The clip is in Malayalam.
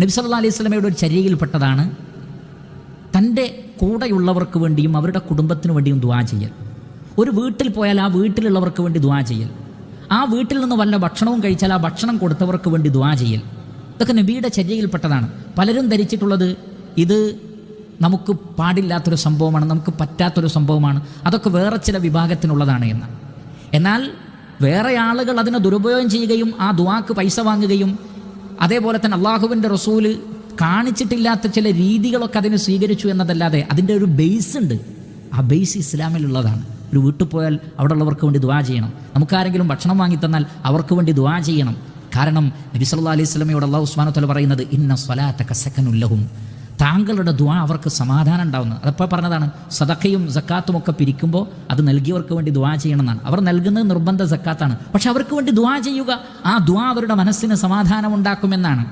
നബി സല്ലല്ലാഹു അലൈഹി വസല്ലമയുടെ ഒരു ചര്യയിൽപ്പെട്ടതാണ് തൻ്റെ കൂടെയുള്ളവർക്ക് വേണ്ടിയും അവരുടെ കുടുംബത്തിന് വേണ്ടിയും ദുആ ചെയ്യൽ. ഒരു വീട്ടിൽ പോയാൽ ആ വീട്ടിലുള്ളവർക്ക് വേണ്ടി ദുആ ചെയ്യൽ, ആ വീട്ടിൽ നിന്ന് വല്ല ഭക്ഷണവും കഴിച്ചാൽ ആ ഭക്ഷണം കൊടുത്തവർക്ക് വേണ്ടി ദുആ ചെയ്യൽ, ഇതൊക്കെ നബിയുടെ ചര്യയിൽപ്പെട്ടതാണ്. പലരും ധരിച്ചിട്ടുള്ളത് ഇത് നമുക്ക് പാടില്ലാത്തൊരു സംഭവമാണ്, നമുക്ക് പറ്റാത്തൊരു സംഭവമാണ്, അതൊക്കെ വേറെ ചില വിഭാഗത്തിനുള്ളതാണ് എന്ന്. എന്നാൽ വേറെ ആളുകൾ അതിനെ ദുരുപയോഗം ചെയ്യുകയും ആ ദുആക്ക് പൈസ വാങ്ങുകയും അതേപോലെ തന്നെ അള്ളാഹുവിൻ്റെ റസൂല് കാണിച്ചിട്ടില്ലാത്ത ചില രീതികളൊക്കെ അതിന് സ്വീകരിച്ചു എന്നതല്ലാതെ അതിൻ്റെ ഒരു ബേസ് ഉണ്ട്. ആ ബേസ് ഇസ്ലാമിലുള്ളതാണ്. ഒരു വീട്ടിൽ പോയാൽ അവിടെ ഉള്ളവർക്ക് വേണ്ടി ദുആ ചെയ്യണം. നമുക്കാരെങ്കിലും ഭക്ഷണം വാങ്ങിത്തന്നാൽ അവർക്ക് വേണ്ടി ദുആ ചെയ്യണം. കാരണം നബി സല്ലല്ലാഹു അലൈഹി വസല്ലമയോട് അല്ലാഹു സുബ്ഹാനഹു വ തആല പറയുന്നത് ഇന്ന സ്വലാത്തക സകനുൽ ലഹും, താങ്കളുടെ ദുആ അവർക്ക് സമാധാനം ഉണ്ടാവുന്നത്. അതപ്പോൾ പറഞ്ഞതാണ് സദഖയും സക്കാത്തും ഒക്കെ പിരിക്കുമ്പോൾ അത് നൽകിയവർക്ക് വേണ്ടി ദുആ ചെയ്യണമെന്നാണ്. അവർ നൽകുന്നത് നിർബന്ധ സക്കാത്താണ്, പക്ഷെ അവർക്ക് വേണ്ടി ദുആ ചെയ്യുക, ആ ദുആ അവരുടെ മനസ്സിന് സമാധാനം ഉണ്ടാക്കുമെന്നാണ്.